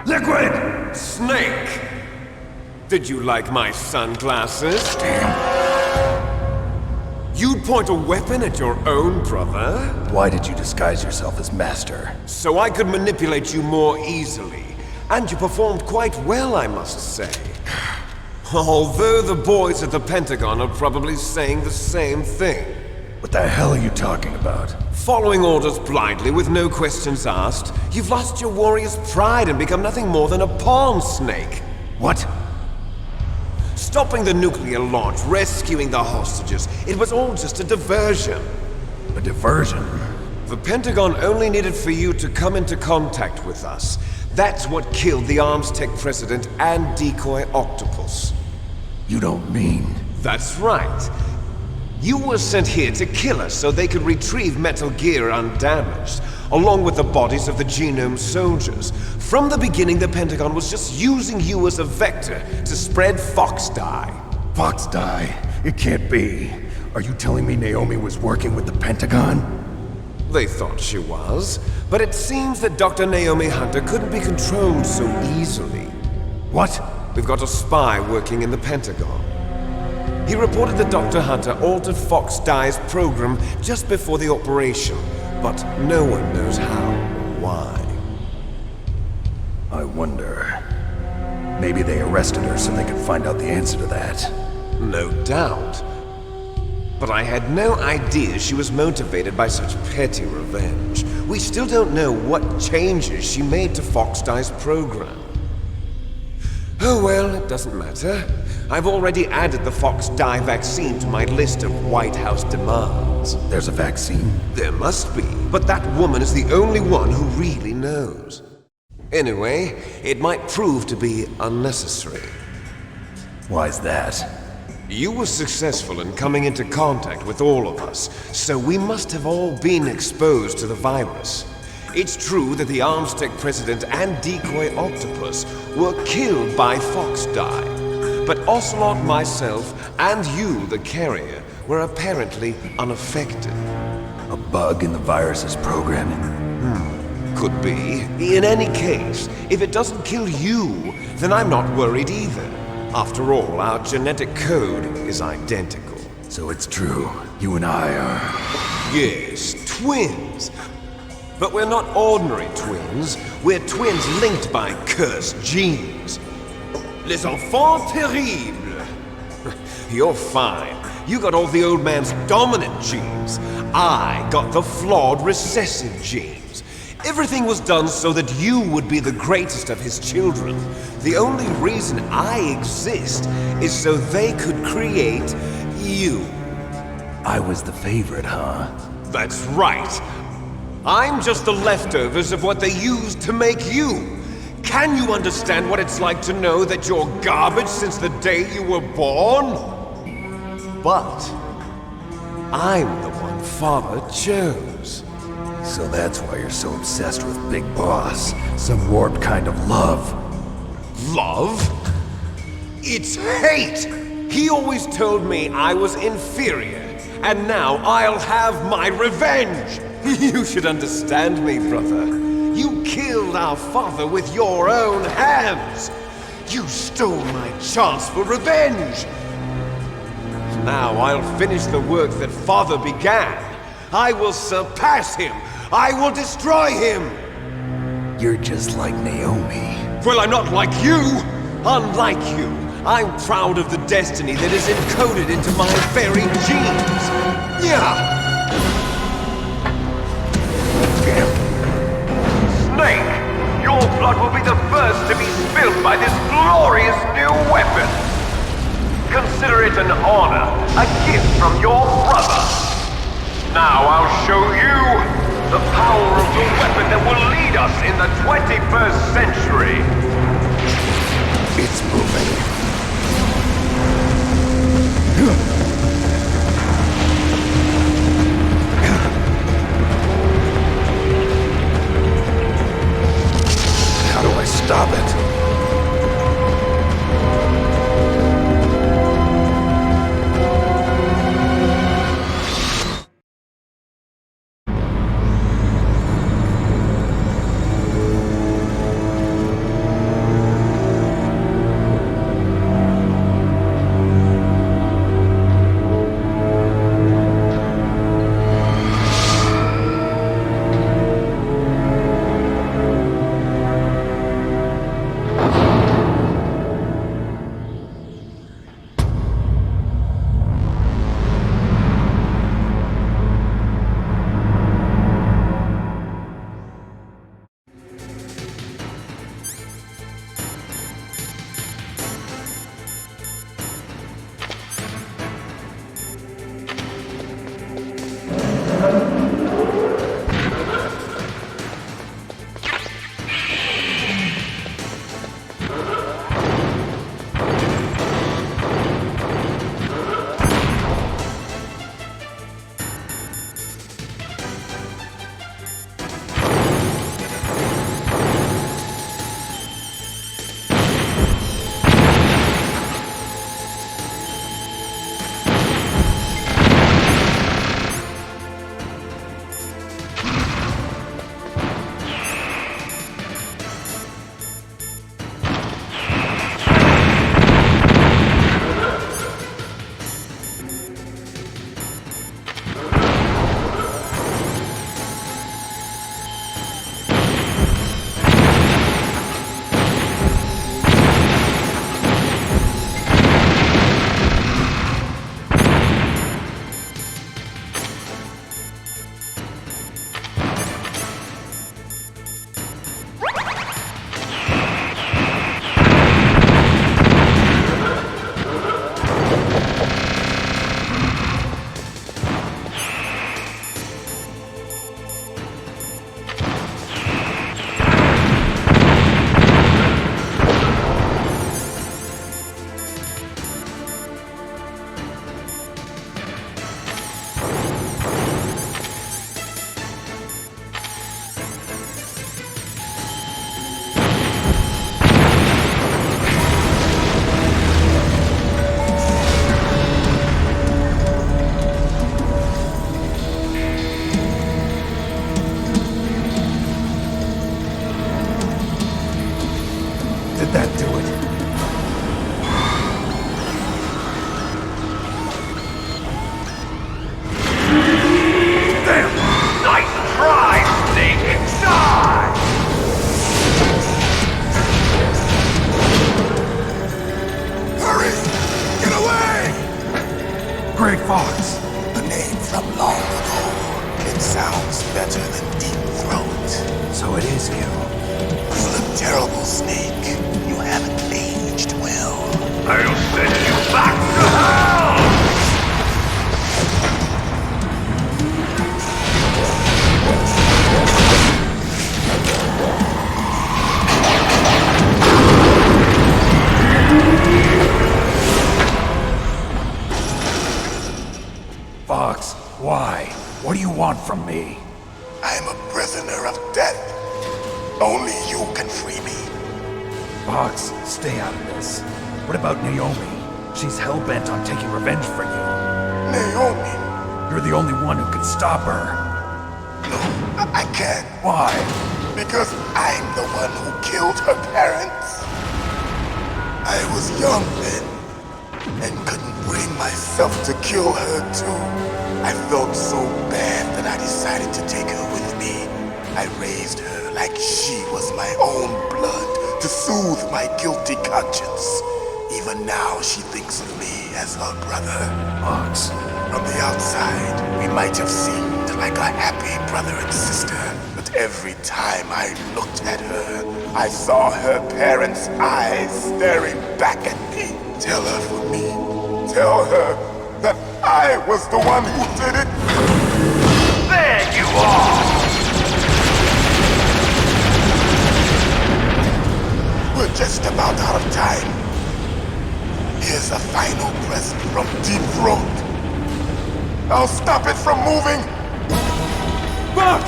Liquid! Snake! Did you like my sunglasses? Damn. You'd point a weapon at your own brother? Why did you disguise yourself as Master? So I could manipulate you more easily. And you performed quite well, I must say. Although the boys at the Pentagon are probably saying the same thing. What the hell are you talking about? Following orders blindly with no questions asked, you've lost your warrior's pride and become nothing more than a pawn, Snake. What? Stopping the nuclear launch, rescuing the hostages, it was all just a diversion. A diversion? The Pentagon only needed for you to come into contact with us. That's what killed the Armstech president and decoy Octopus. You don't mean... That's right. You were sent here to kill us so they could retrieve Metal Gear undamaged, along with the bodies of the Genome soldiers. From the beginning, the Pentagon was just using you as a vector to spread Fox Dye. Fox Dye? It can't be. Are you telling me Naomi was working with the Pentagon? They thought she was, but it seems that Dr. Naomi Hunter couldn't be controlled so easily. What? We've got a spy working in the Pentagon. He reported that Dr. Hunter altered Fox Dye's program just before the operation, but no one knows how or why. I wonder... Maybe they arrested her so they could find out the answer to that. No doubt. But I had no idea she was motivated by such petty revenge. We still don't know what changes she made to Fox Dye's program. Oh well, it doesn't matter. I've already added the Fox Dye vaccine to my list of White House demands. There's a vaccine? There must be, but that woman is the only one who really knows. Anyway, it might prove to be unnecessary. Why's that? You were successful in coming into contact with all of us, so we must have all been exposed to the virus. It's true that the Armstech president and decoy Octopus were killed by Fox Dye. But Ocelot, myself, and you, the carrier, were apparently unaffected. A bug in the virus's programming? Could be. In any case, if it doesn't kill you, then I'm not worried either. After all, our genetic code is identical. So it's true. You and I are... Yes, twins. But we're not ordinary twins. We're twins linked by cursed genes. Les enfants terribles. You're fine. You got all the old man's dominant genes. I got the flawed recessive genes. Everything was done so that you would be the greatest of his children. The only reason I exist is so they could create you. I was the favorite, huh? That's right. I'm just the leftovers of what they used to make you. Can you understand what it's like to know that you're garbage since the day you were born? But I'm the one Father chose. So that's why you're so obsessed with Big Boss. Some warped kind of love. Love? It's hate! He always told me I was inferior, and now I'll have my revenge! You should understand me, brother. You killed our father with your own hands! You stole my chance for revenge! Now I'll finish the work that Father began. I will surpass him! I will destroy him! You're just like Naomi. Well, I'm not like you! Unlike you, I'm proud of the destiny that is encoded into my very genes! Yeah! Snake! Your blood will be the first to be spilled by this glorious new weapon! Consider it an honor, a gift from your brother! Now I'll show you the power of the weapon that will lead us in the 21st century! It's moving. How do I stop it? Grey Fox. A name from long ago. It sounds better than Deep Throat. So it is you. You look terrible, Snake. You haven't aged well. I'll send you back to hell! Fox, why? What do you want from me? I am a prisoner of death. Only you can free me. Fox, stay out of this. What about Naomi? She's hell-bent on taking revenge for you. Naomi? You're the only one who can stop her. No, I can't. Why? Because I'm the one who killed her parents. I was young then. and couldn't bring myself to kill her too. I felt so bad that I decided to take her with me. I raised her like she was my own blood to soothe my guilty conscience. Even now she thinks of me as her brother. Fox. From the outside, we might have seemed like a happy brother and sister, but every time I looked at her, I saw her parents' eyes staring back at me. Tell her for me. Tell her that I was the one who did it. There you are! We're just about out of time. Here's a final present from Deep Throat. I'll stop it from moving. Fox!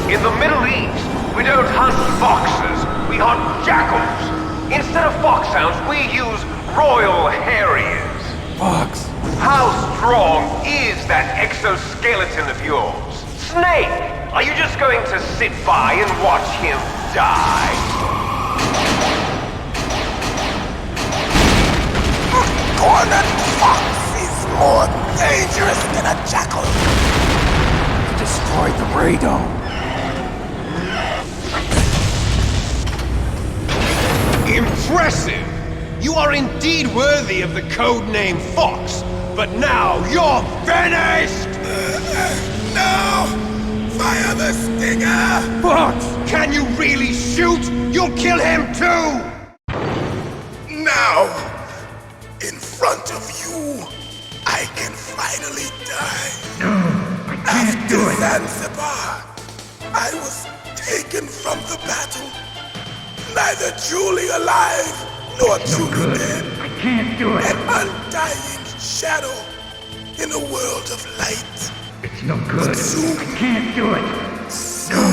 In the Middle East, we don't hunt foxes, we hunt jackals. Instead of foxhounds, we use royal harriers. Fox. How strong is that exoskeleton of yours? Snake, are you just going to sit by and watch him die? Cornered fox is more dangerous than a jackal. Destroyed the radome. Impressive! You are indeed worthy of the codename Fox, but now you're finished! No! Fire the stinger! Fox! Can you really shoot? You'll kill him too! Now, in front of you, I can finally die. No, I can't do it. Zanzibar, I was taken from the battle. Neither truly alive nor truly dead. I can't do it. An undying shadow in a world of light. It's no good. soon- I can't do it. No,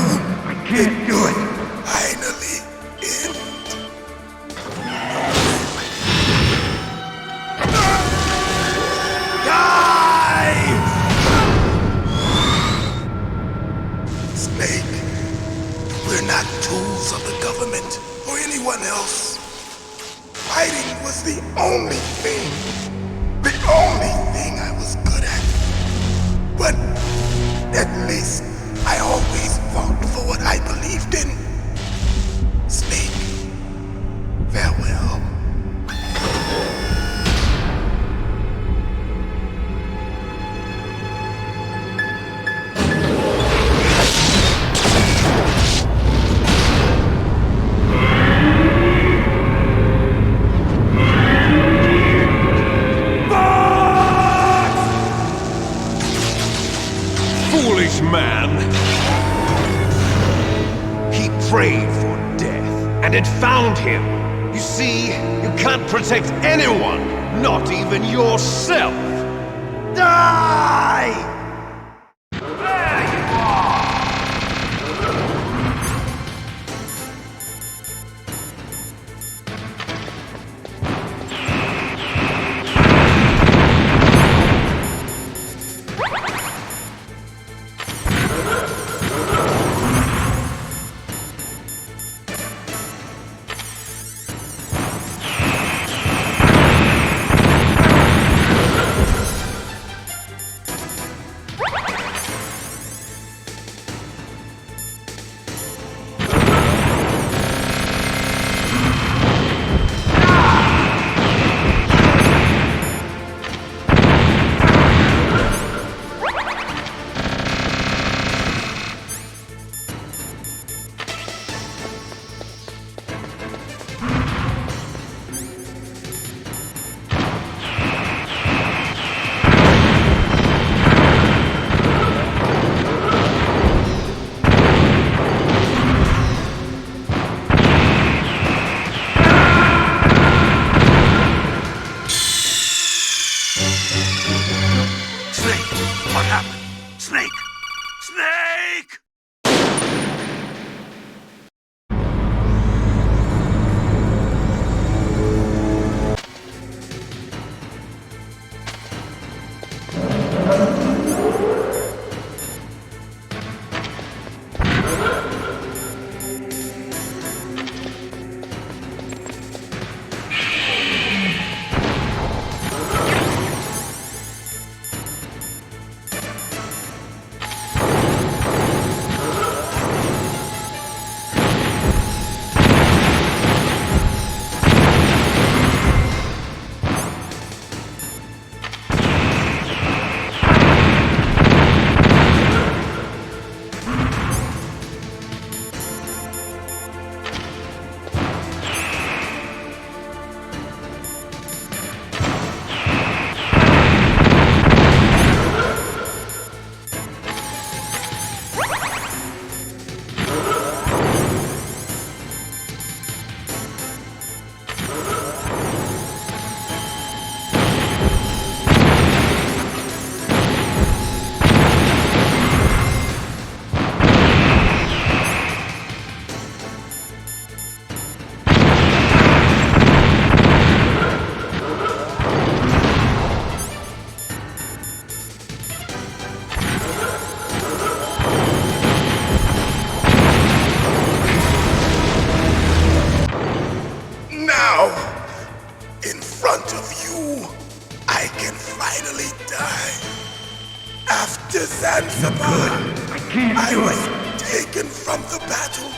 I can't do it. Finally end. Snake, we're not tools of the government or anyone else. Fighting was the only thing I was good at. But at least I always fought for what I believed in. Snake, farewell. Foolish man! He prayed for death, and it found him. You see, you can't protect anyone, not even yourself. Die! There you are! Snake, what happened? Snake! Snake! I can't I do was it. taken from the battle,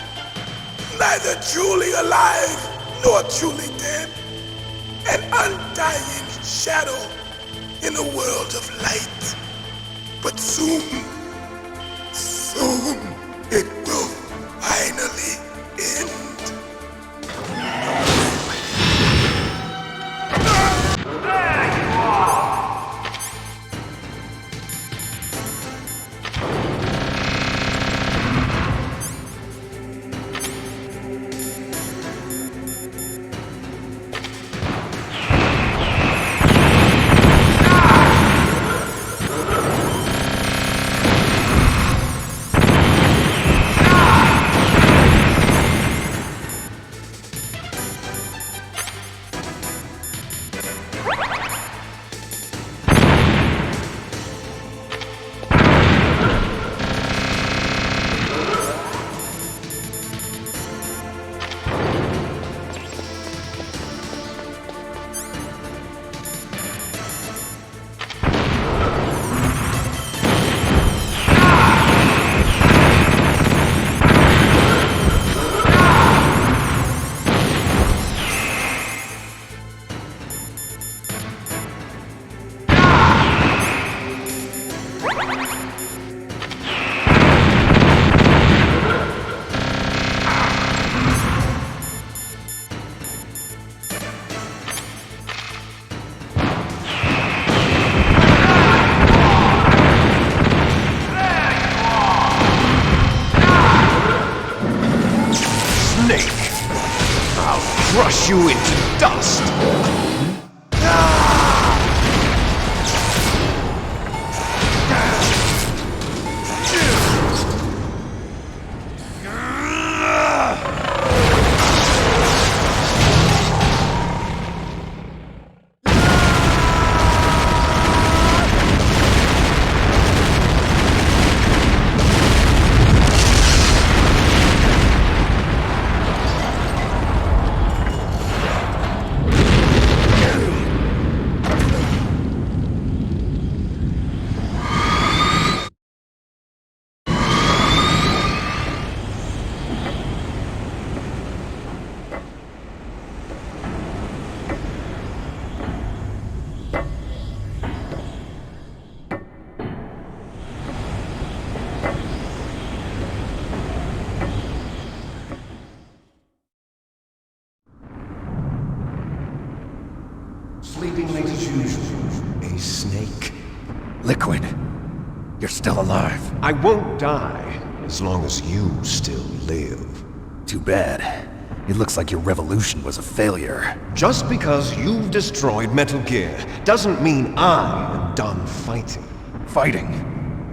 neither truly alive nor truly dead. An undying shadow in a world of light. But soon, it will finally end. Crush you into dust! Sleeping late as usual. A snake. Liquid, you're still alive. I won't die as long as you still live. Too bad. It looks like your revolution was a failure. Just because you've destroyed Metal Gear doesn't mean I am done fighting. Fighting?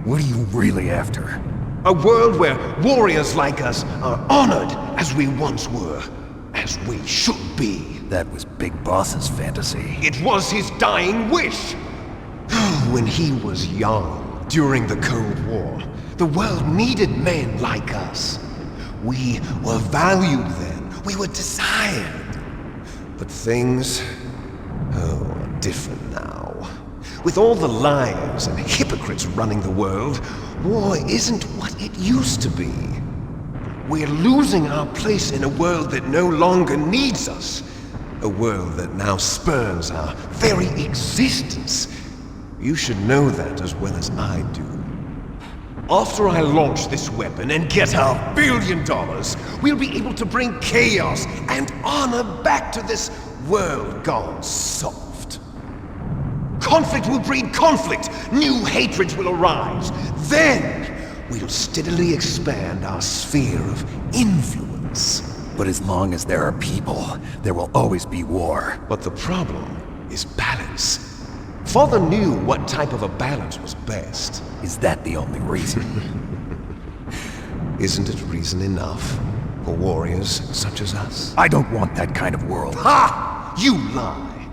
What are you really after? A world where warriors like us are honored as we once were, as we should be. That was Big Boss's fantasy. It was his dying wish. When he was young, during the Cold War, the world needed men like us. We were valued then. We were desired. But things, are different now. With all the liars and hypocrites running the world, war isn't what it used to be. We're losing our place in a world that no longer needs us. A world that now spurns our very existence. You should know that as well as I do. After I launch this weapon and get our $1 billion, we'll be able to bring chaos and honor back to this world gone soft. Conflict will breed conflict. New hatreds will arise. Then, we'll steadily expand our sphere of influence. But as long as there are people, there will always be war. But the problem is balance. Father knew what type of a balance was best. Is that the only reason? Isn't it reason enough for warriors such as us? I don't want that kind of world. Ha! You lie!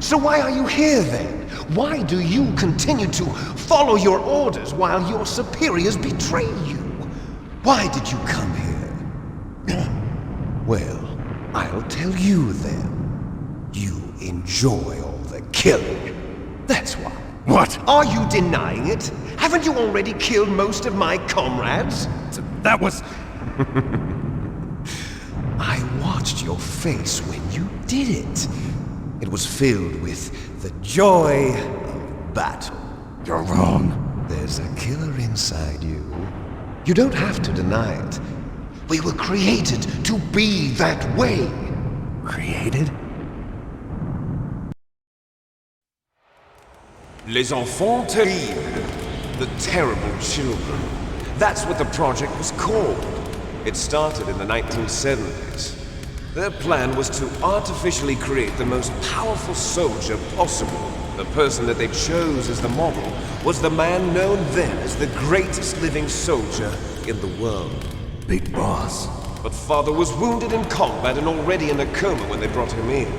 So why are you here then? Why do you continue to follow your orders while your superiors betray you? Why did you come here? Well, I'll tell you then. You enjoy all the killing. That's why. What? Are you denying it? Haven't you already killed most of my comrades? That was... I watched your face when you did it. It was filled with the joy of battle. You're wrong. There's a killer inside you. You don't have to deny it. We were created to be that way. Created? Les enfants terribles. The terrible children. That's what the project was called. It started in the 1970s. Their plan was to artificially create the most powerful soldier possible. The person that they chose as the model was the man known then as the greatest living soldier in the world. Big Boss. But Father was wounded in combat and already in a coma when they brought him in.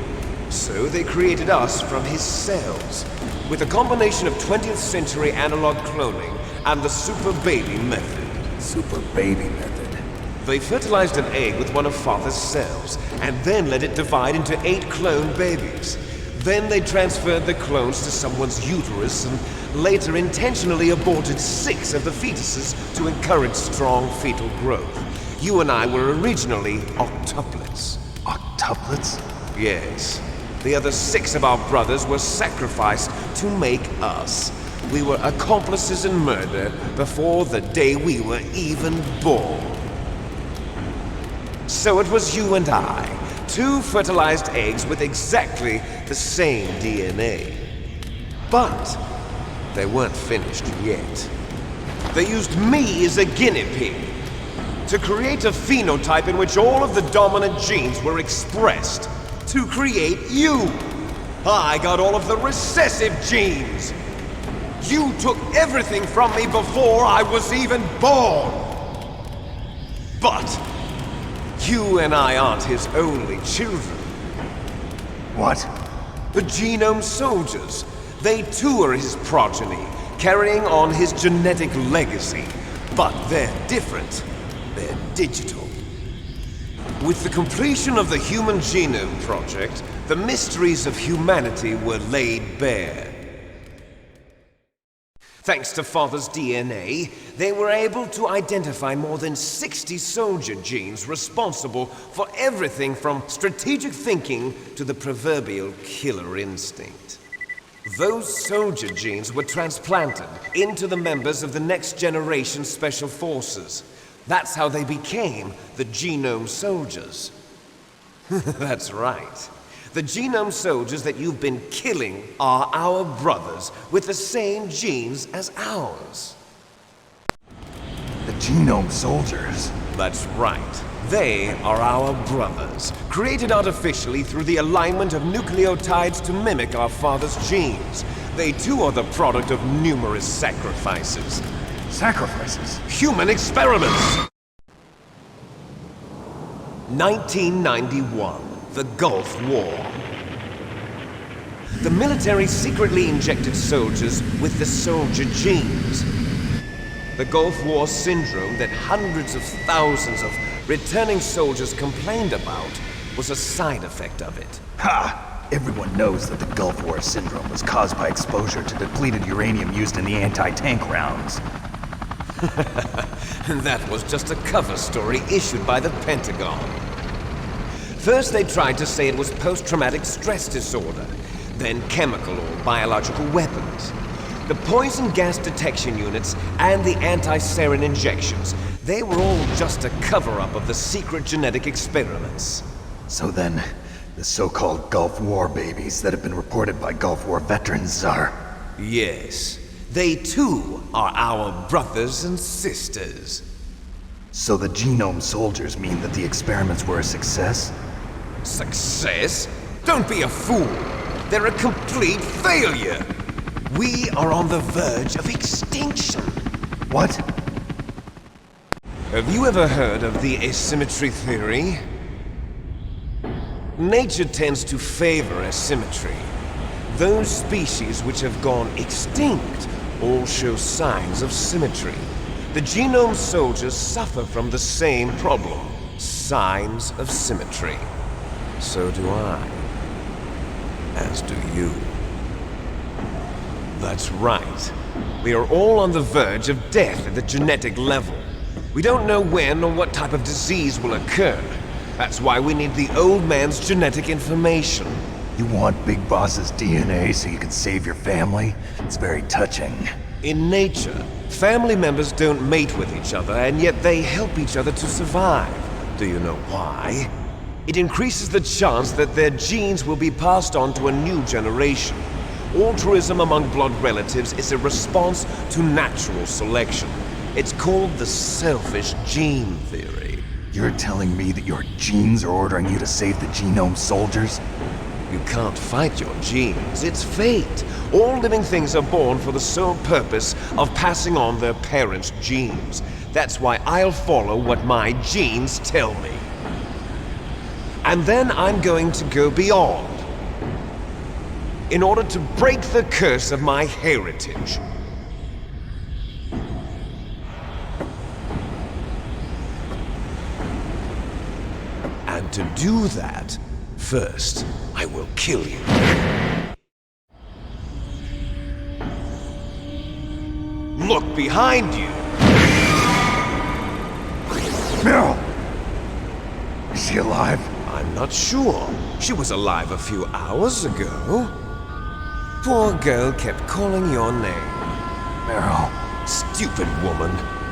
So they created us from his cells, with a combination of 20th century analog cloning and the super baby method. Super baby method. They fertilized an egg with one of Father's cells, and then let it divide into 8 clone babies. Then they transferred the clones to someone's uterus and later intentionally aborted 6 of the fetuses to encourage strong fetal growth. You and I were originally octuplets. Octuplets? Yes. The other 6 of our brothers were sacrificed to make us. We were accomplices in murder before the day we were even born. So it was you and I, 2 fertilized eggs with exactly the same DNA. But they weren't finished yet. They used me as a guinea pig to create a phenotype in which all of the dominant genes were expressed. To create you. I got all of the recessive genes. You took everything from me before I was even born. But you and I aren't his only children. What? The Genome Soldiers. They too are his progeny, carrying on his genetic legacy. But they're different. They're digital. With the completion of the Human Genome Project, the mysteries of humanity were laid bare. Thanks to Father's DNA, they were able to identify more than 60 soldier genes responsible for everything from strategic thinking to the proverbial killer instinct. Those soldier genes were transplanted into the members of the next generation Special Forces. That's how they became the Genome Soldiers. That's right. The Genome Soldiers that you've been killing are our brothers with the same genes as ours. The Genome Soldiers? That's right. They are our brothers, created artificially through the alignment of nucleotides to mimic our father's genes. They too are the product of numerous sacrifices. Sacrifices? Human experiments! 1991, the Gulf War. The military secretly injected soldiers with the soldier genes. The Gulf War syndrome that hundreds of thousands of returning soldiers complained about was a side effect of it. Ha! Everyone knows that the Gulf War syndrome was caused by exposure to depleted uranium used in the anti-tank rounds. That was just a cover story issued by the Pentagon. First they tried to say it was post-traumatic stress disorder, then chemical or biological weapons. The poison gas detection units and the anti-sarin injections, they were all just a cover-up of the secret genetic experiments. So then, the so-called Gulf War babies that have been reported by Gulf War veterans are... Yes. They too are our brothers and sisters. So the Genome Soldiers mean that the experiments were a success? Success? Don't be a fool. They're a complete failure. We are on the verge of extinction. What? Have you ever heard of the asymmetry theory? Nature tends to favor asymmetry. Those species which have gone extinct all show signs of symmetry. The Genome Soldiers suffer from the same problem, signs of symmetry. So do I. As do you. That's right. We are all on the verge of death at the genetic level. We don't know when or what type of disease will occur. That's why we need the old man's genetic information. You want Big Boss's DNA so you can save your family? It's very touching. In nature, family members don't mate with each other, and yet they help each other to survive. Do you know why? It increases the chance that their genes will be passed on to a new generation. Altruism among blood relatives is a response to natural selection. It's called the selfish gene theory. You're telling me that your genes are ordering you to save the Genome Soldiers? You can't fight your genes. It's fate. All living things are born for the sole purpose of passing on their parents' genes. That's why I'll follow what my genes tell me. And then I'm going to go beyond, in order to break the curse of my heritage. And to do that, first, I will kill you. Look behind you! Meryl! Is she alive? I'm not sure. She was alive a few hours ago. Poor girl kept calling your name. Meryl. Stupid woman.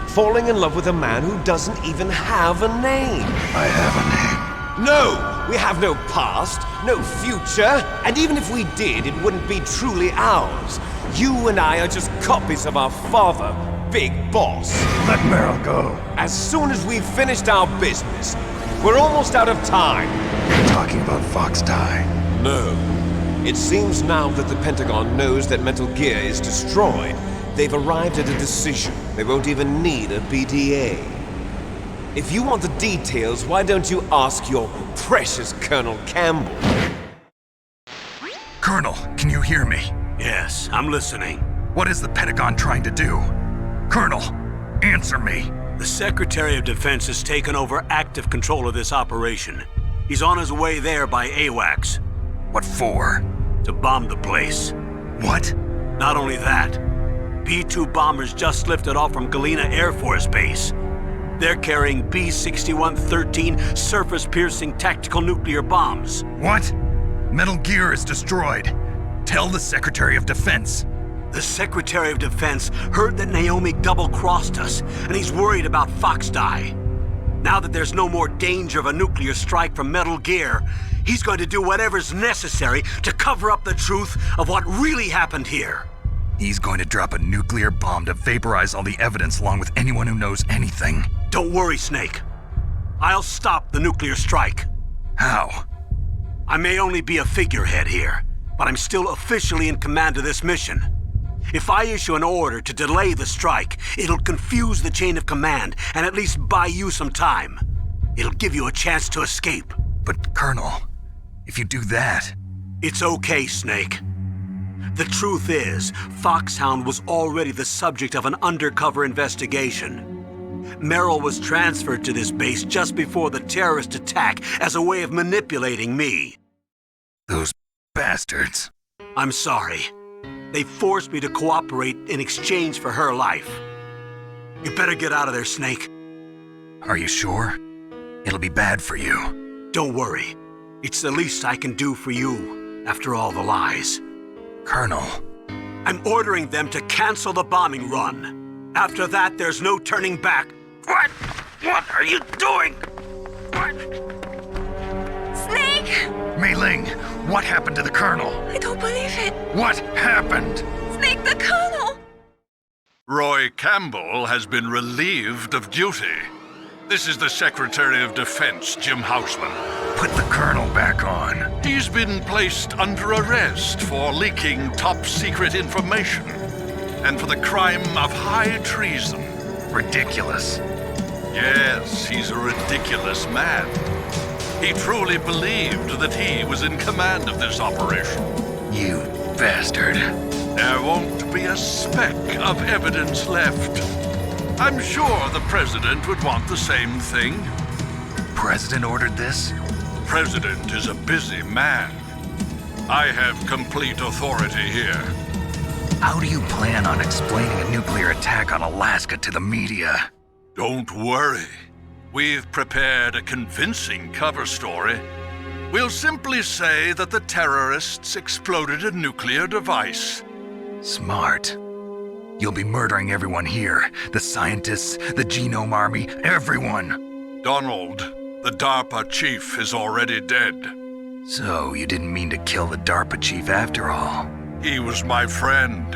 Falling in love with a man who doesn't even have a name. I have a name. No! We have no past, no future, and even if we did, it wouldn't be truly ours. You and I are just copies of our father, Big Boss. Let Meryl go. As soon as we've finished our business, we're almost out of time. You're talking about Fox Die. No. It seems now that the Pentagon knows that Metal Gear is destroyed. They've arrived at a decision. They won't even need a BDA. If you want the details, why don't you ask your precious Colonel Campbell? Colonel, can you hear me? Yes, I'm listening. What is the Pentagon trying to do? Colonel, answer me. The Secretary of Defense has taken over active control of this operation. He's on his way there by AWACS. What for? To bomb the place. What? Not only that, B-2 bombers just lifted off from Galena Air Force Base. They're carrying B-6113 surface-piercing tactical nuclear bombs. What? Metal Gear is destroyed. Tell the Secretary of Defense. The Secretary of Defense heard that Naomi double-crossed us, and he's worried about Fox Die. Now that there's no more danger of a nuclear strike from Metal Gear, he's going to do whatever's necessary to cover up the truth of what really happened here. He's going to drop a nuclear bomb to vaporize all the evidence along with anyone who knows anything. Don't worry, Snake. I'll stop the nuclear strike. How? I may only be a figurehead here, but I'm still officially in command of this mission. If I issue an order to delay the strike, it'll confuse the chain of command and at least buy you some time. It'll give you a chance to escape. But, Colonel, if you do that... It's okay, Snake. The truth is, Foxhound was already the subject of an undercover investigation. Meryl was transferred to this base just before the terrorist attack as a way of manipulating me. Those bastards. I'm sorry. They forced me to cooperate in exchange for her life. You better get out of there, Snake. Are you sure? It'll be bad for you. Don't worry. It's the least I can do for you, after all the lies. Colonel. I'm ordering them to cancel the bombing run. After that, there's no turning back. What? What are you doing? What? Snake! Mei Ling, what happened to the Colonel? I don't believe it. What happened? Snake, the Colonel! Roy Campbell has been relieved of duty. This is the Secretary of Defense, Jim Houseman. Put the Colonel back on. He's been placed under arrest for leaking top-secret information and for the crime of high treason. Ridiculous. Yes, he's a ridiculous man. He truly believed that he was in command of this operation. You bastard. There won't be a speck of evidence left. I'm sure the President would want the same thing. President ordered this? President is a busy man. I have complete authority here. How do you plan on explaining a nuclear attack on Alaska to the media? Don't worry. We've prepared a convincing cover story. We'll simply say that the terrorists exploded a nuclear device. Smart. You'll be murdering everyone here. The scientists, the Genome Army, everyone. Donald, the DARPA chief, is already dead. So, you didn't mean to kill the DARPA chief after all. He was my friend.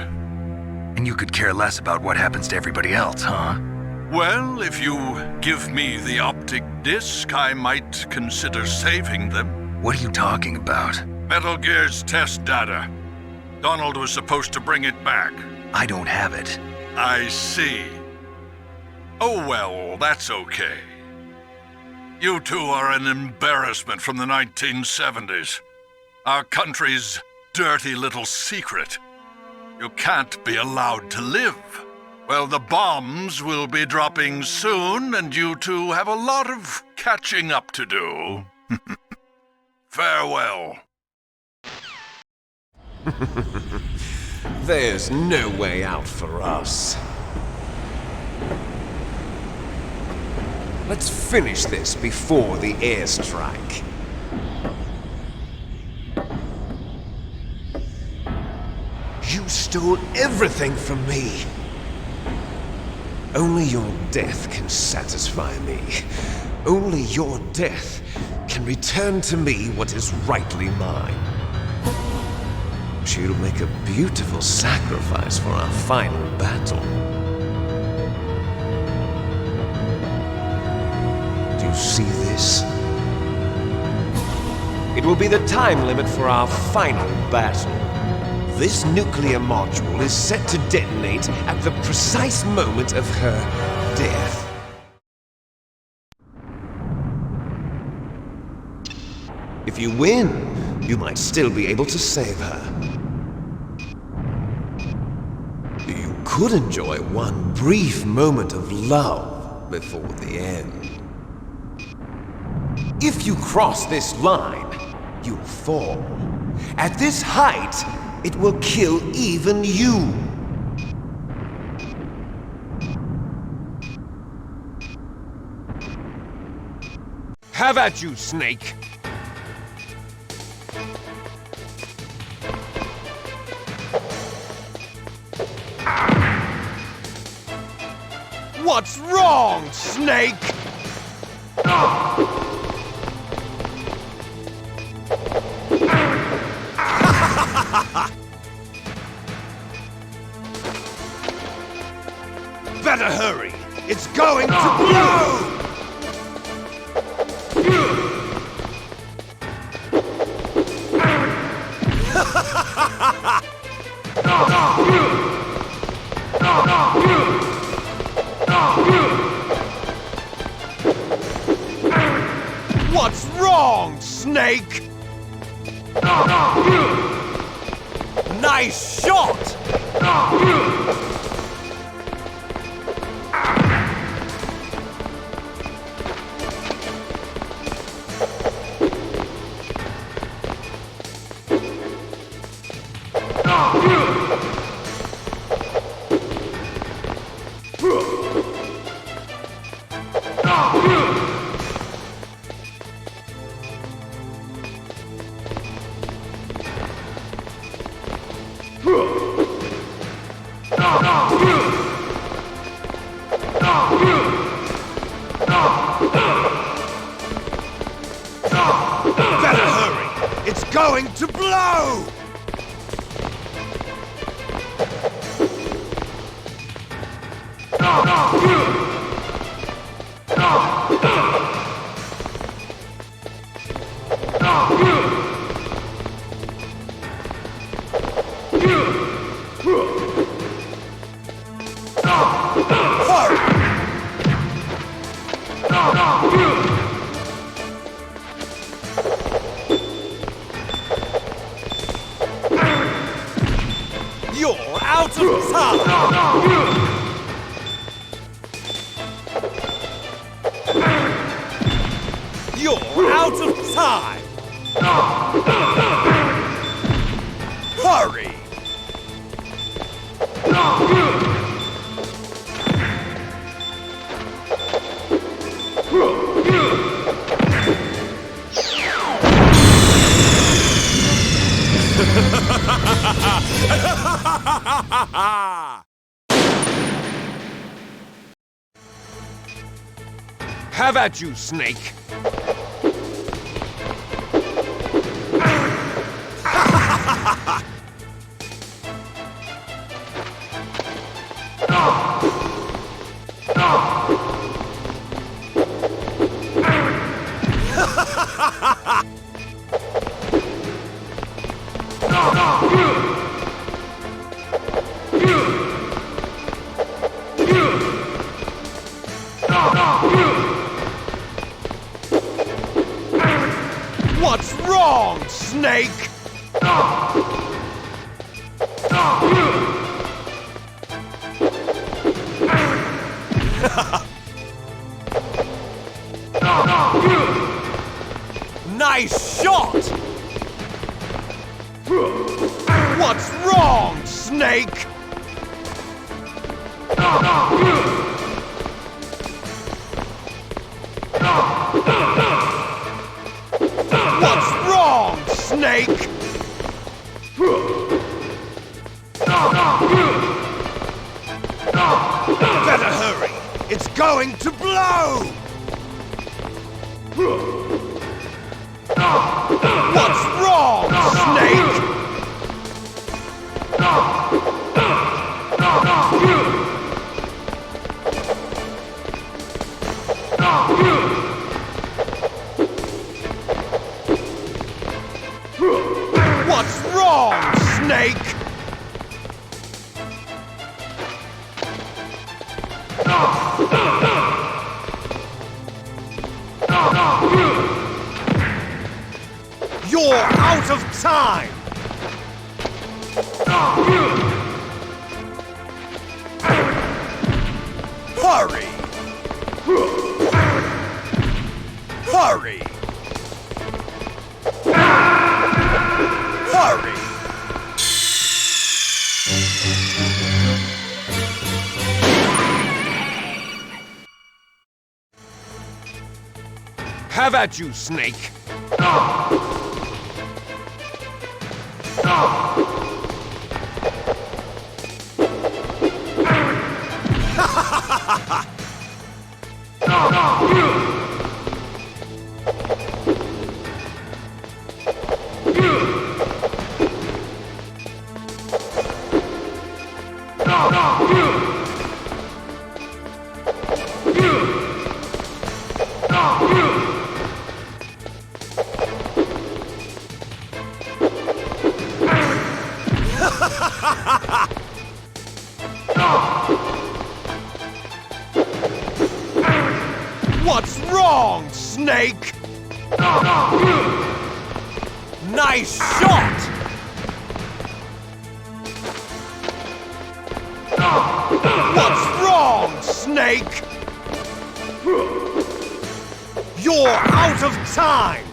And you could care less about what happens to everybody else, huh? Well, if you give me the optic disc, I might consider saving them. What are you talking about? Metal Gear's test data. Donald was supposed to bring it back. I don't have it. I see. Oh well, that's okay. You two are an embarrassment from the 1970s. Our country's dirty little secret. You can't be allowed to live. Well, the bombs will be dropping soon, and you two have a lot of catching up to do. Farewell. There's no way out for us. Let's finish this before the airstrike. You stole everything from me. Only your death can satisfy me. Only your death can return to me what is rightly mine. She'll make a beautiful sacrifice for our final battle. Do you see this? It will be the time limit for our final battle. This nuclear module is set to detonate at the precise moment of her death. If you win, you might still be able to save her. You could enjoy one brief moment of love before the end. If you cross this line, you'll fall. At this height, it will kill even you. Have at you, Snake. What's wrong, Snake? Better hurry! It's going to blow! What's wrong, Snake? Nice shot! Better hurry! It's going to blow! You're out of time! You're out of time! Hurry! Have at you, Snake! What's wrong, Snake? Nice shot! What's wrong, Snake? What's wrong, Snake? Better hurry! It's going to blow! What's wrong, Snake? What's wrong, Snake? You're out of time! Hurry! Hurry! Hurry! Have at you, Snake! What's wrong, Snake? Nice shot! What's wrong, Snake? You're out of time!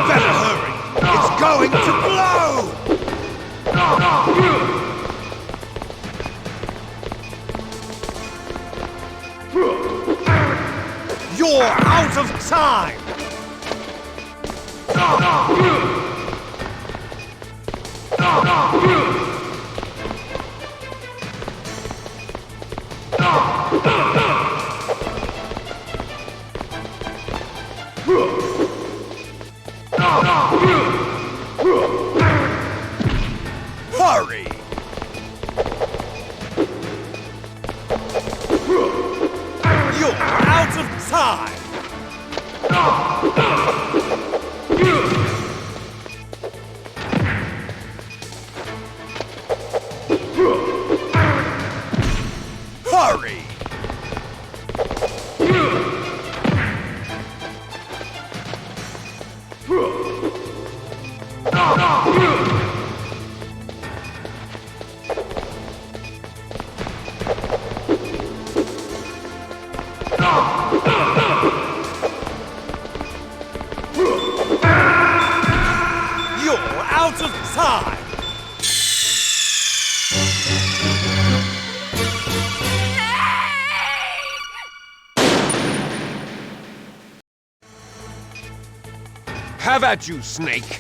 Better hurry! It's going to blow! You're out of time! Hurry! You're out of time! Hurry! You're out of time! Have at you, Snake!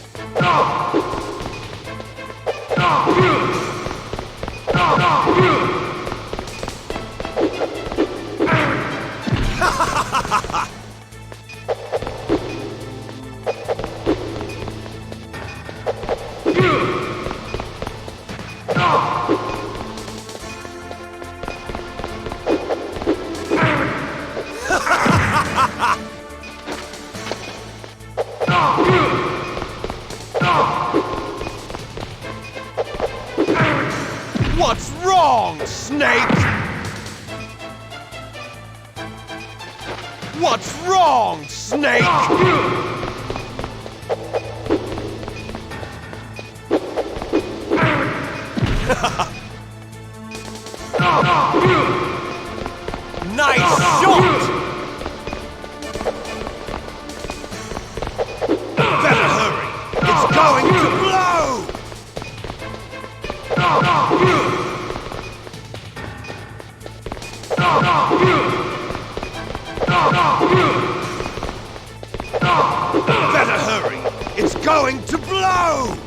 What's wrong, Snake? What's wrong, Snake? Nice shot! Better hurry! It's going to blow! Better hurry! It's going to blow!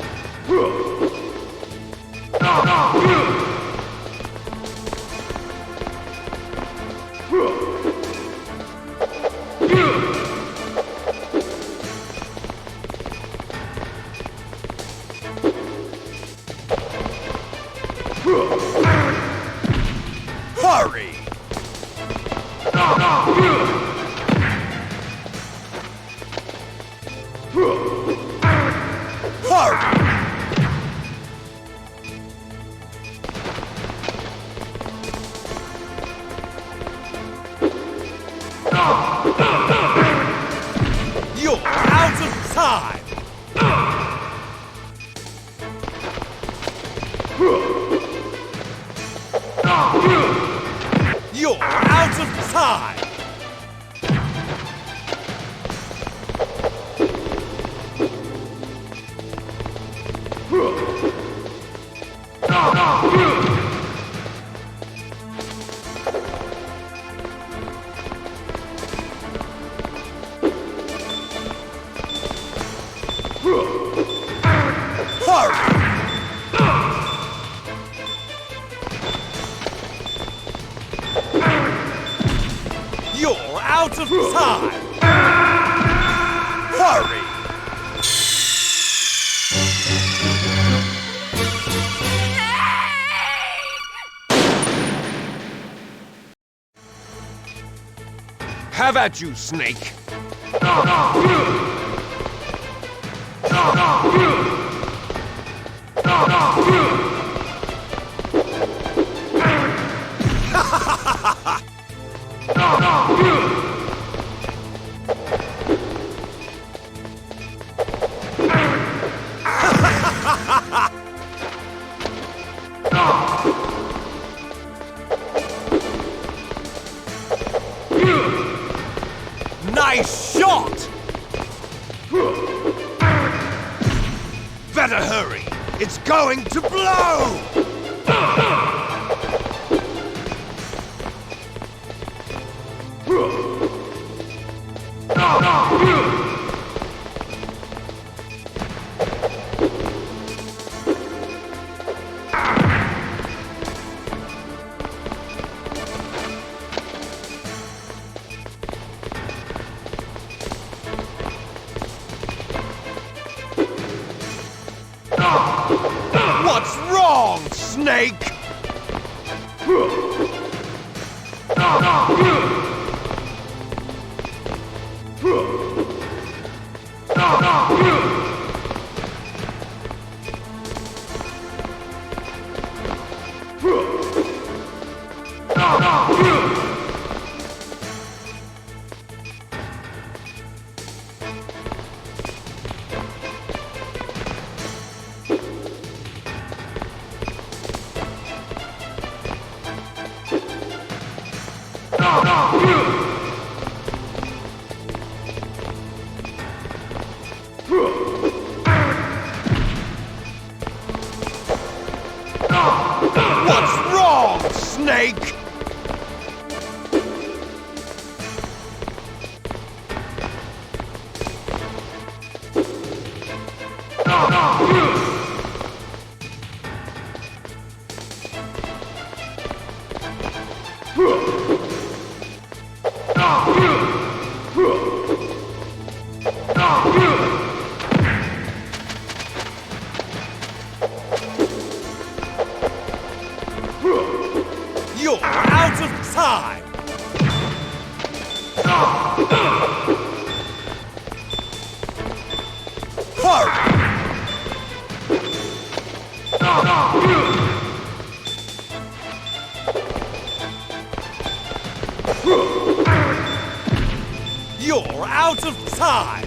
Hurry! Hurry! You're out of time! You're out of time! Hurry! You're out of time! Hurry! Have at you, Snake! Nice shot! Better hurry! It's going to blow! What's wrong, Snake? time!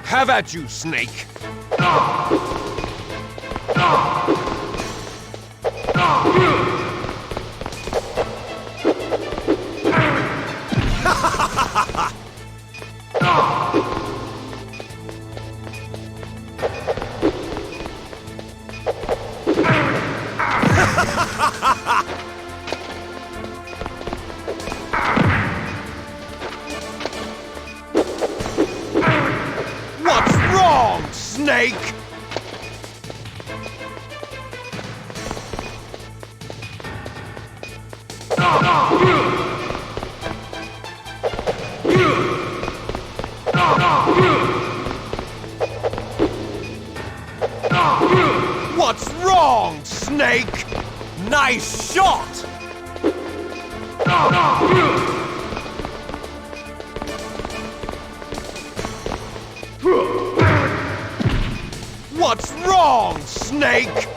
Have at you, Snake! What's wrong, Snake? What's wrong, Snake? Nice shot! What's wrong, Snake?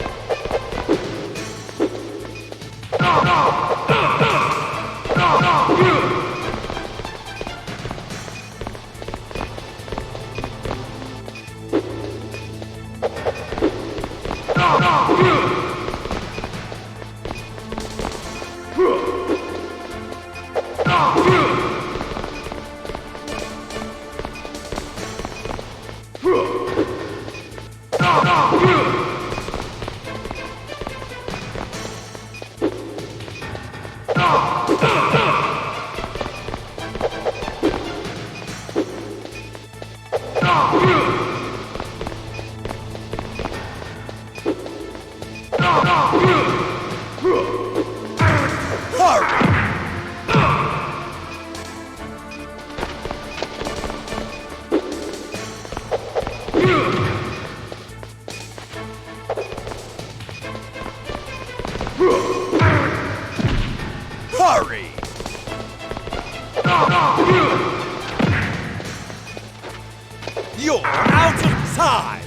Hurry! You're out of time!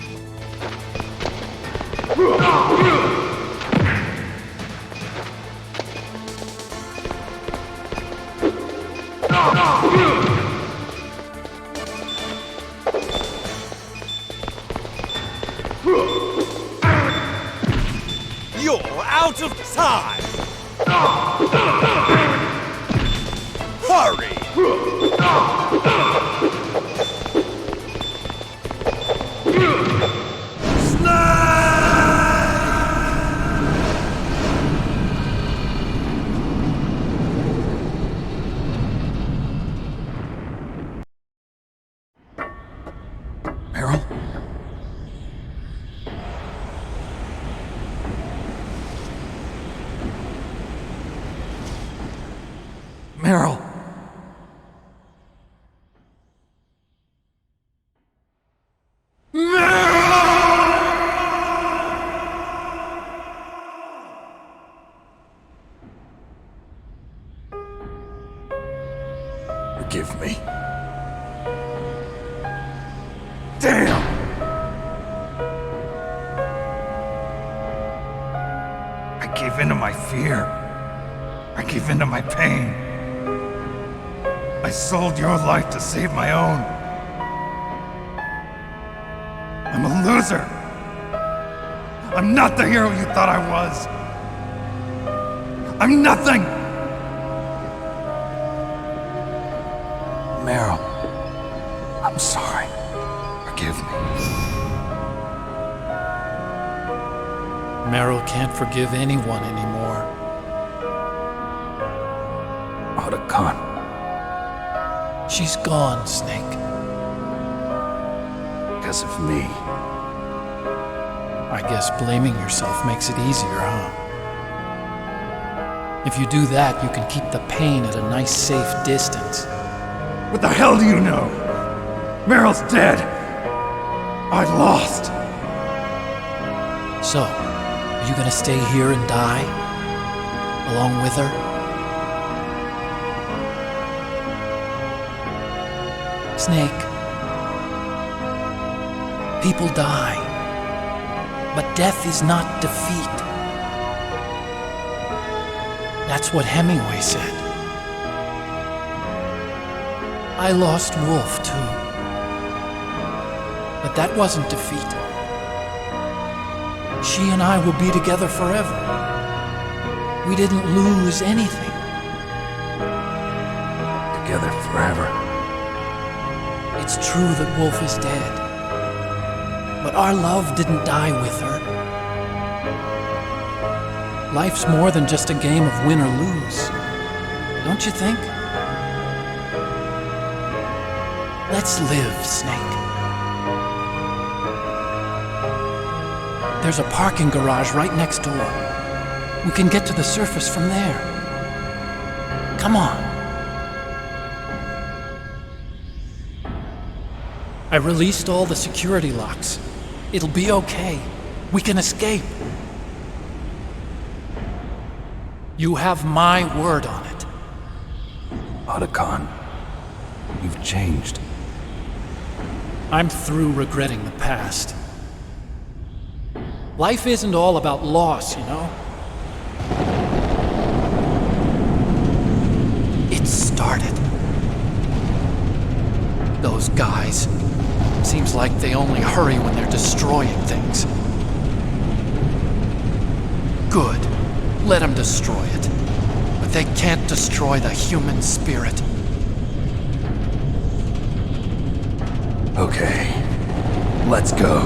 You're out of time! Hurry! Meryl? Meryl! Forgive me. Damn! I gave in to my fear. I gave in to my pain. I sold your life to save my own. I'm a loser. I'm not the hero you thought I was. I'm nothing. Meryl, I'm sorry. Forgive me. Meryl can't forgive anyone anymore. Oda Khan. She's gone, Snake. Because of me. I guess blaming yourself makes it easier, huh? If you do that, you can keep the pain at a nice, safe distance. What the hell do you know? Meryl's dead. I lost. So, are you gonna stay here and die? Along with her? Snake. People die. But death is not defeat. That's what Hemingway said. I lost Wolf, too. But that wasn't defeat. She and I will be together forever. We didn't lose anything. Together forever. It's true that Wolf is dead. But our love didn't die with her. Life's more than just a game of win or lose. Don't you think? Let's live, Snake. There's a parking garage right next door. We can get to the surface from there. Come on. I released all the security locks. It'll be okay. We can escape. You have my word on it. Otacon, you've changed. I'm through regretting the past. Life isn't all about loss, you know? It started. Those guys. Seems like they only hurry when they're destroying things. Good. Let them destroy it. But they can't destroy the human spirit. Okay. Let's go.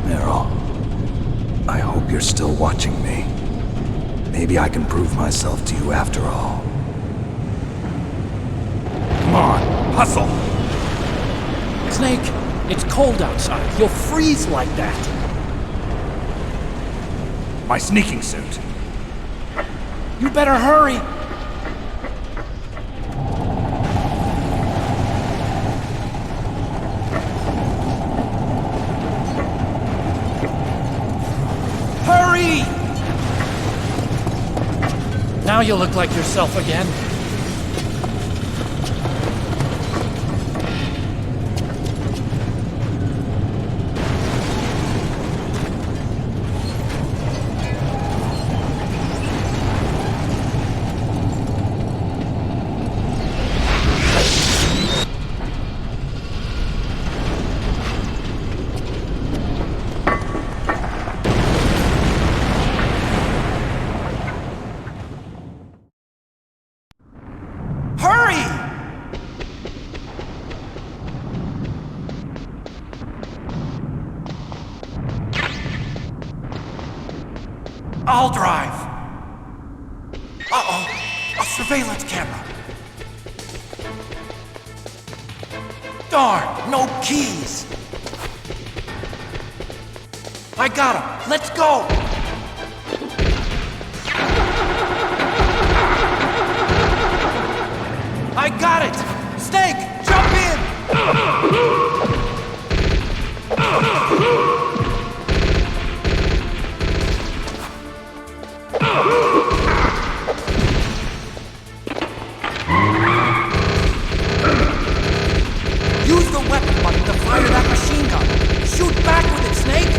Meryl, I hope you're still watching me. Maybe I can prove myself to you after all. Come on, hustle! Snake, it's cold outside. You'll freeze like that. My sneaking suit. You better hurry. Hurry! Now you look like yourself again. I'll drive. Uh-oh, a surveillance camera. Darn, no keys. I got him. Let's go. I got it. Snake, jump in. Use the weapon button to fire that machine gun. Shoot back with it, Snake!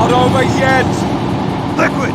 Not over yet! Liquid!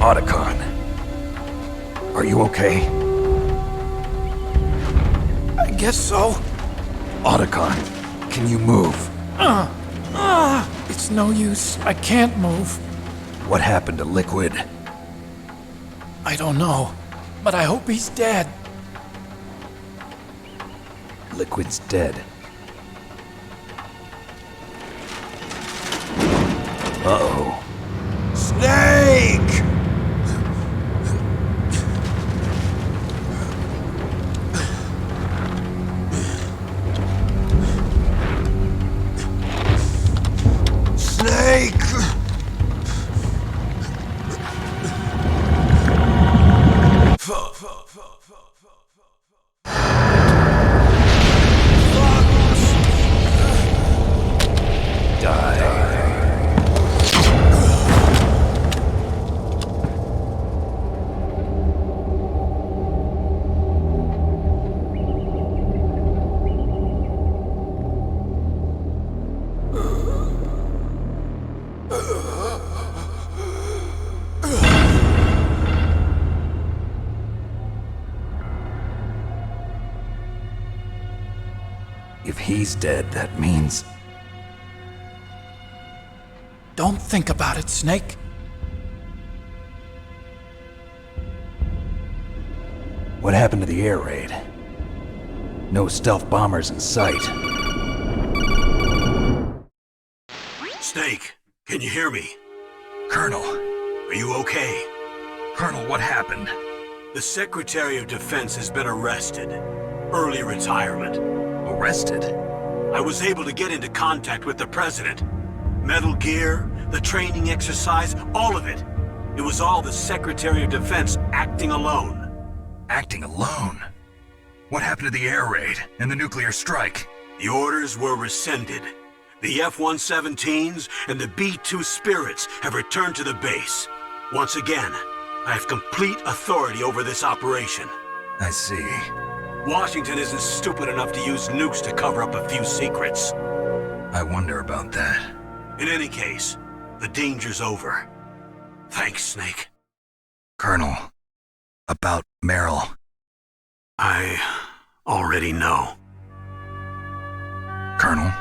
Otacon. Are you okay? I guess so. Otacon, can you move? It's no use. I can't move. What happened to Liquid? I don't know, but I hope he's dead. Liquid's dead. Uh-oh. Snake! Snake! If he's dead, that means... Don't think about it, Snake. What happened to the air raid? No stealth bombers in sight. Snake, can you hear me? Colonel. Are you okay? Colonel, what happened? The Secretary of Defense has been arrested. Early retirement. Arrested? I was able to get into contact with the President. Metal Gear, the training exercise, all of it. It was all the Secretary of Defense acting alone. Acting alone? What happened to the air raid and the nuclear strike? The orders were rescinded. The F-117s and the B-2 Spirits have returned to the base. Once again, I have complete authority over this operation. I see. Washington isn't stupid enough to use nukes to cover up a few secrets. I wonder about that. In any case, the danger's over. Thanks, Snake. Colonel, about Meryl. I already know. Colonel?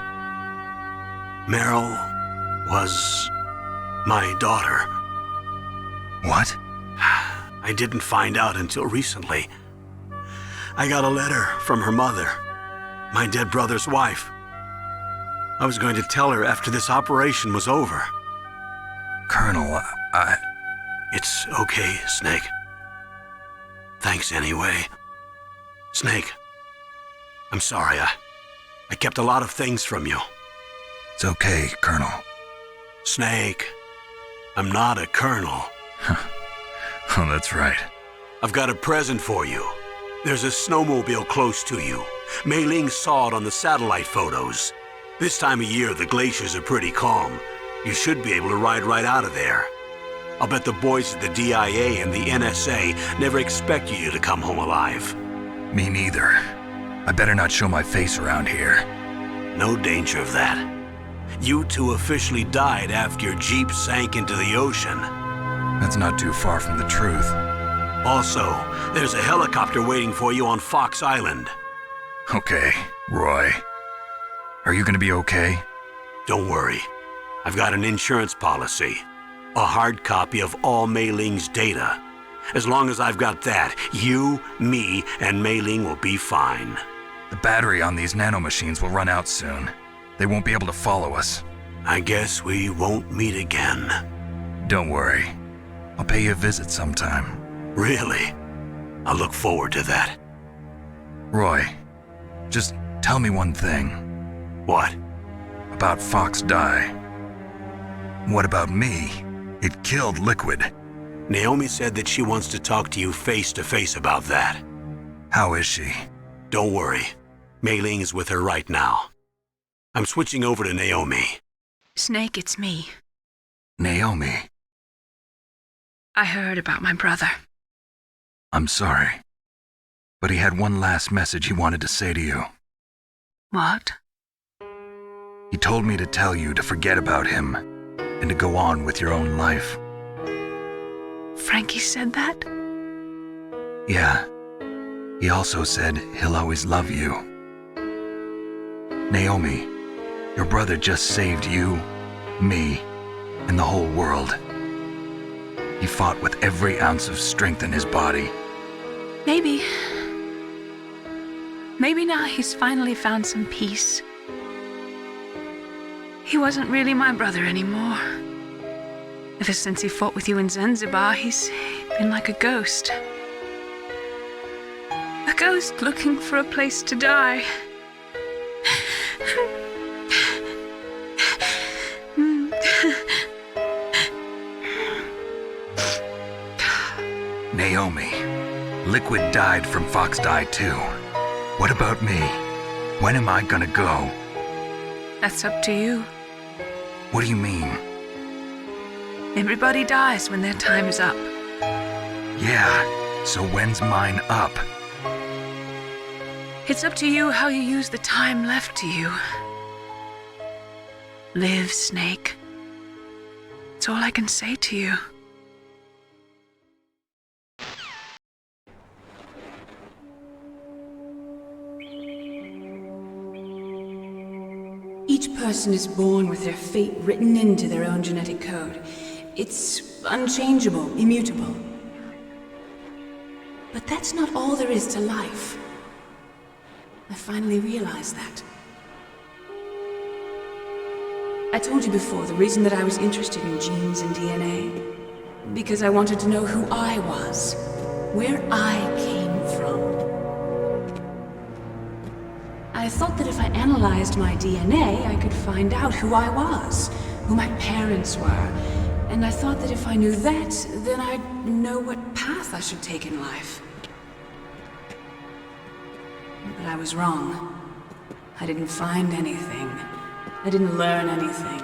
Meryl was my daughter. What? I didn't find out until recently. I got a letter from her mother, my dead brother's wife. I was going to tell her after this operation was over. Colonel, It's okay, Snake. Thanks anyway. Snake, I'm sorry. I kept a lot of things from you. It's okay, Colonel. Snake, I'm not a colonel. Oh, that's right. I've got a present for you. There's a snowmobile close to you. Mei Ling saw it on the satellite photos. This time of year, the glaciers are pretty calm. You should be able to ride right out of there. I'll bet the boys at the DIA and the NSA never expect you to come home alive. Me neither. I better not show my face around here. No danger of that. You two officially died after your Jeep sank into the ocean. That's not too far from the truth. Also, there's a helicopter waiting for you on Fox Island. Okay, Roy. Are you gonna be okay? Don't worry. I've got an insurance policy. A hard copy of all Mei Ling's data. As long as I've got that, you, me, and Mei Ling will be fine. The battery on these nanomachines will run out soon. They won't be able to follow us. I guess we won't meet again. Don't worry. I'll pay you a visit sometime. Really? I look forward to that. Roy, just tell me one thing. What? About Fox Die. What about me? It killed Liquid. Naomi said that she wants to talk to you face to face about that. How is she? Don't worry. Mei Ling is with her right now. I'm switching over to Naomi. Snake, it's me. Naomi. I heard about my brother. I'm sorry. But he had one last message he wanted to say to you. What? He told me to tell you to forget about him and to go on with your own life. Frankie said that? Yeah. He also said he'll always love you. Naomi, your brother just saved you, me, and the whole world. He fought with every ounce of strength in his body. Maybe. Maybe now he's finally found some peace. He wasn't really my brother anymore. Ever since he fought with you in Zanzibar, he's been like a ghost. A ghost looking for a place to die. Naomi, Liquid died from Fox Die too. What about me? When am I gonna go? That's up to you. What do you mean? Everybody dies when their time is up. Yeah, so when's mine up? It's up to you how you use the time left to you. Live, Snake. That's all I can say to you. Each person is born with their fate written into their own genetic code. It's unchangeable, immutable. But that's not all there is to life. I finally realized that. I told you before the reason that I was interested in genes and DNA. Because I wanted to know who I was, where I came from. I thought that if I analyzed my DNA, I could find out who I was, who my parents were. And I thought that if I knew that, then I'd know what path I should take in life. But I was wrong. I didn't find anything. I didn't learn anything.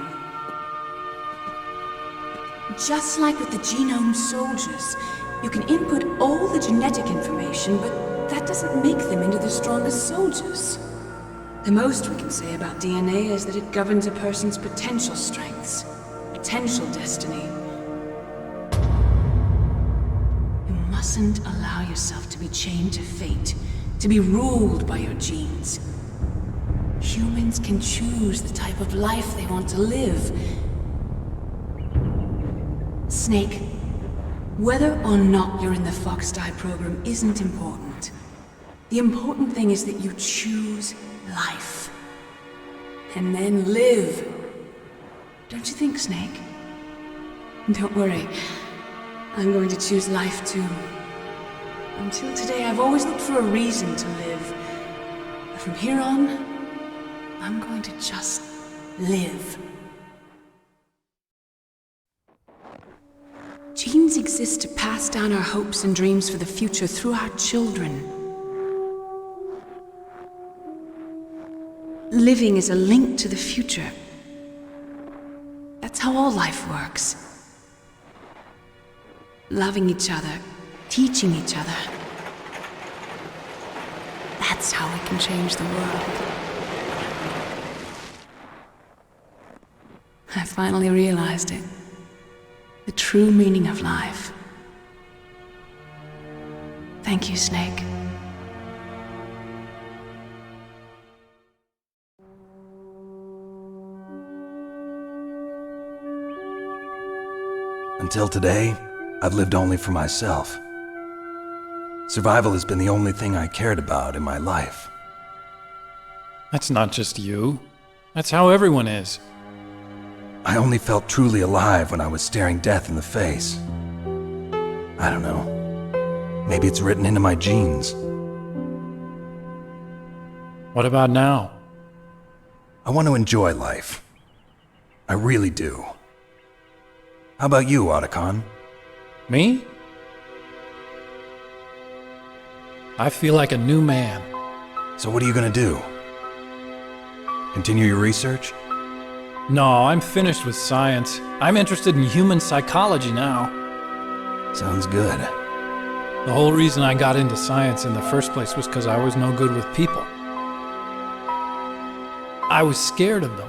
Just like with the genome soldiers, you can input all the genetic information, but that doesn't make them into the strongest soldiers. The most we can say about DNA is that it governs a person's potential strengths, potential destiny. You mustn't allow yourself to be chained to fate, to be ruled by your genes. Humans can choose the type of life they want to live. Snake, whether or not you're in the Fox Die program isn't important. The important thing is that you choose life. And then live. Don't you think, Snake? Don't worry. I'm going to choose life too. Until today, I've always looked for a reason to live. But from here on, I'm going to just live. Genes exist to pass down our hopes and dreams for the future through our children. Living is a link to the future. That's how all life works. Loving each other, teaching each other. That's how we can change the world. I finally realized it. The true meaning of life. Thank you, Snake. Until today, I've lived only for myself. Survival has been the only thing I cared about in my life. That's not just you. That's how everyone is. I only felt truly alive when I was staring death in the face. I don't know. Maybe it's written into my genes. What about now? I want to enjoy life. I really do. How about you, Otacon? Me? I feel like a new man. So what are you gonna do? Continue your research? No, I'm finished with science. I'm interested in human psychology now. Sounds good. The whole reason I got into science in the first place was because I was no good with people. I was scared of them.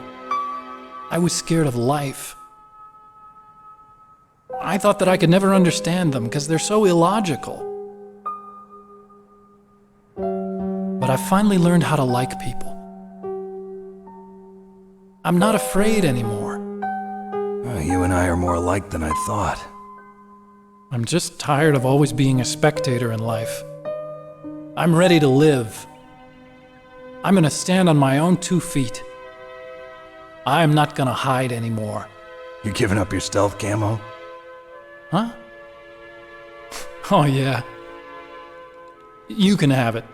I was scared of life. I thought that I could never understand them because they're so illogical. But I finally learned how to like people. I'm not afraid anymore. You and I are more alike than I thought. I'm just tired of always being a spectator in life. I'm ready to live. I'm gonna stand on my own 2 feet. I'm not gonna hide anymore. You giving up your stealth camo? Huh? Oh yeah. You can have it.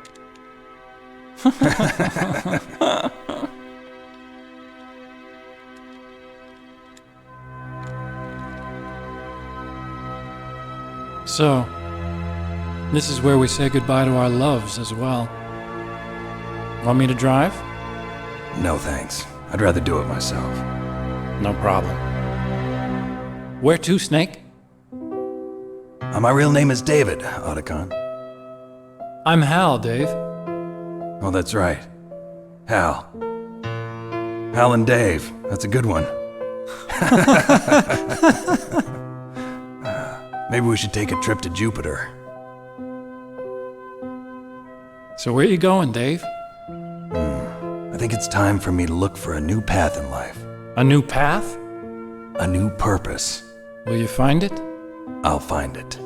So, this is where we say goodbye to our loves as well. Want me to drive? No thanks. I'd rather do it myself. No problem. Where to, Snake? My real name is David, Otacon. I'm Hal, Dave. Oh, that's right. Hal. Hal and Dave. That's a good one. Maybe we should take a trip to Jupiter. So where you going, Dave? I think it's time for me to look for a new path in life. A new path? A new purpose. Will you find it? I'll find it.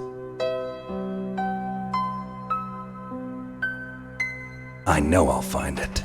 I know I'll find it.